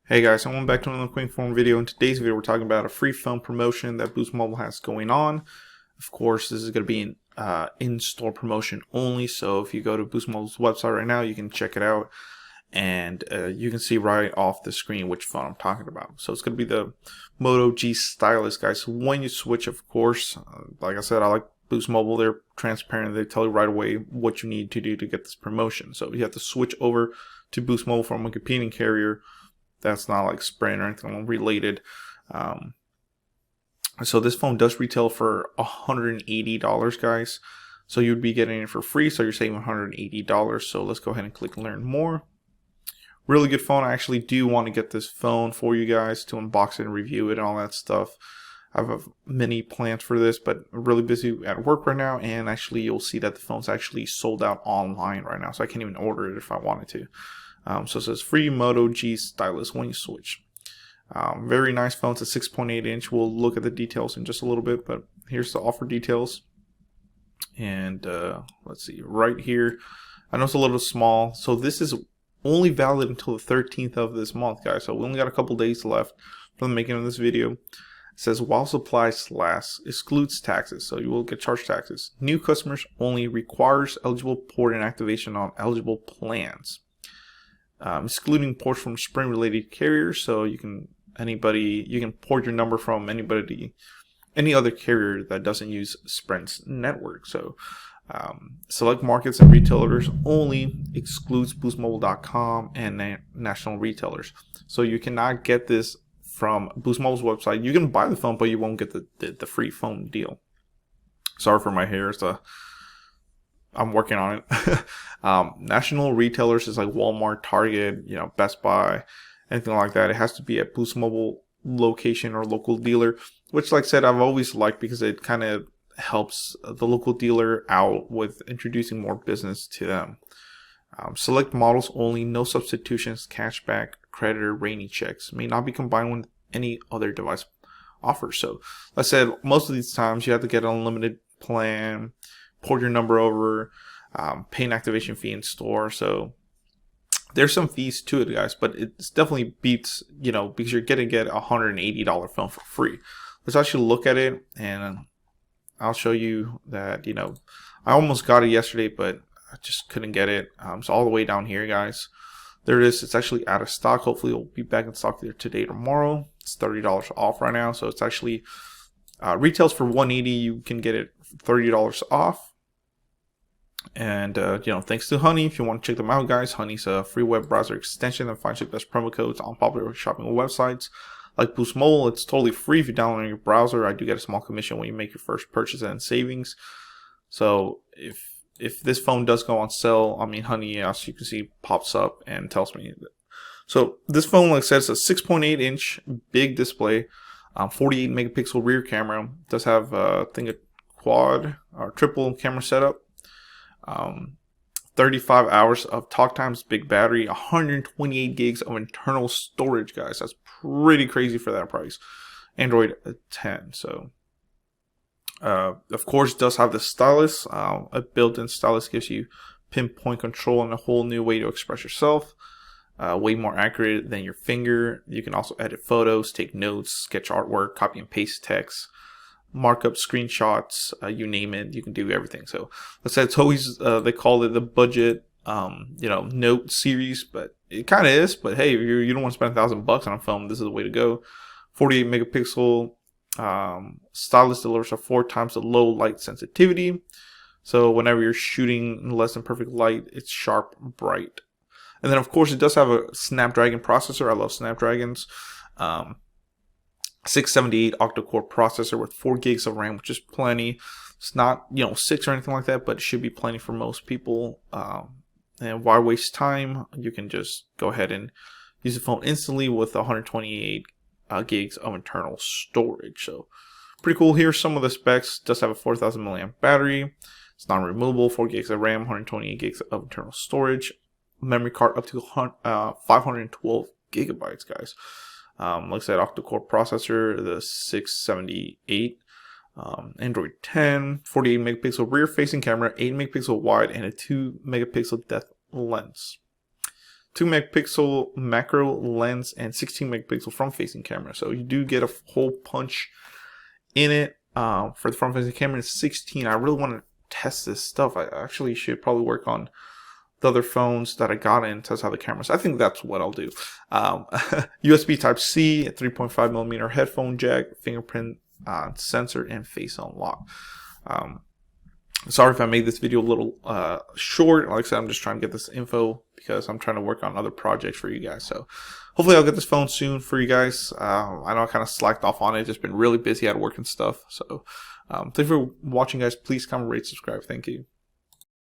Hey guys, welcome back to another quick phone video. In today's video, we're talking about a free phone promotion that Boost Mobile has going on. Of course, this is going to be an in-store promotion only. So if you go to Boost Mobile's website right now, you can check it out, and you can see right off the screen which phone I'm talking about. So it's going to be the Moto G Stylus, guys. So when you switch, of course, like I said, I like Boost Mobile. They're transparent. They tell you right away what you need to do to get this promotion. So you have to switch over to Boost Mobile from a competing carrier that's not like Sprint or anything related. So this phone does retail for $180, guys. So you'd be getting it for free. So you're saving $180. So let's go ahead and click learn more. Really good phone. I actually do want to get this phone for you guys to unbox it and review it and all that stuff. I have many plans for this, but I'm really busy at work right now. And actually, you'll see that the phone's actually sold out online right now. So I can't even order it if I wanted to. So it says free Moto G Stylus when you switch. Very nice phone. It's a 6.8 inch. We'll look at the details in just a little bit, but here's the offer details. And let's see, right here. I know it's a little small. So this is only valid until the 13th of this month, guys. So we only got a couple days left from the making of this video. It says while supplies last, excludes taxes. So you will get charged taxes. New customers only, requires eligible port and activation on eligible plans. Excluding ports from Sprint related carriers, so you can port your number from any other carrier that doesn't use Sprint's network. So select markets and retailers only, excludes boostmobile.com and national retailers. So you cannot get this from Boost Mobile's website. You can buy the phone, but you won't get the free phone deal. Sorry for my hair. I'm working on it. National retailers is like Walmart, Target, Best Buy, anything like that. It has to be at Boost Mobile location or local dealer, which, like I said, I've always liked because it kind of helps the local dealer out with introducing more business to them. Select models only, no substitutions, cashback, credit, or rainy checks. May not be combined with any other device offers. So, like I said, most of these times you have to get an unlimited plan, port your number over, pay an activation fee in store. So there's some fees to it, guys, but it definitely beats, because you're going to get a $180 phone for free. Let's actually look at it, and I'll show you that, I almost got it yesterday, but I just couldn't get it. It's all the way down here, guys. There it is. It's actually out of stock. Hopefully it'll be back in stock there today, tomorrow. It's $30 off right now. So it's actually retails for $180. You can get it $30 off. And thanks to Honey. If you want to check them out, guys, Honey's a free web browser extension that finds you the best promo codes on popular shopping websites like Boost Mobile. It's totally free if you download on your browser. I do get a small commission when you make your first purchase and savings. So if this phone does go on sale, Honey, as you can see, pops up and tells me that. So this phone, like I said, it's a 6.8 inch big display, 48 megapixel rear camera. It does have a quad or triple camera setup. 35 hours of talk times, big battery, 128 gigs of internal storage, guys. That's pretty crazy for that price. Android 10. So of course it does have the stylus. A built-in stylus gives you pinpoint control and a whole new way to express yourself, way more accurate than your finger. You can also edit photos, take notes, sketch artwork, copy and paste text, markup, screenshots, you name it, you can do everything. So let's say it's always they call it the budget note series, but it kind of is. But hey, if you don't want to spend $1,000 on a phone, this is the way to go. 48 megapixel stylus delivers a 4 times the low light sensitivity. So whenever you're shooting in less than perfect light, it's sharp, bright. And then of course it does have a Snapdragon processor. I love Snapdragons. 678 octa-core processor with 4 gigs of RAM, which is plenty. It's not 6 or anything like that, but it should be plenty for most people. And why waste time? You can just go ahead and use the phone instantly with 128 gigs of internal storage. So pretty cool. Here's some of the specs. It does have a 4,000 milliamp battery. It's non-removable. 4 gigs of RAM, 128 gigs of internal storage. Memory card up to 512 gigabytes, guys. Like I said, octa-core processor, the 678, Android 10, 48 megapixel rear facing camera, 8 megapixel wide, and a 2 megapixel depth lens. 2 megapixel macro lens, and 16 megapixel front facing camera. So you do get a whole punch in it. For the front facing camera, it's 16. I really want to test this stuff. I actually should probably work on the other phones that I got in, test how the cameras. I think that's what I'll do. USB Type-C, 3.5mm headphone jack, fingerprint sensor, and face unlock. Sorry if I made this video a little short. Like I said, I'm just trying to get this info because I'm trying to work on other projects for you guys. So hopefully I'll get this phone soon for you guys. I know I kind of slacked off on it. Just been really busy at work and stuff. So thank you for watching, guys. Please comment, rate, subscribe. Thank you.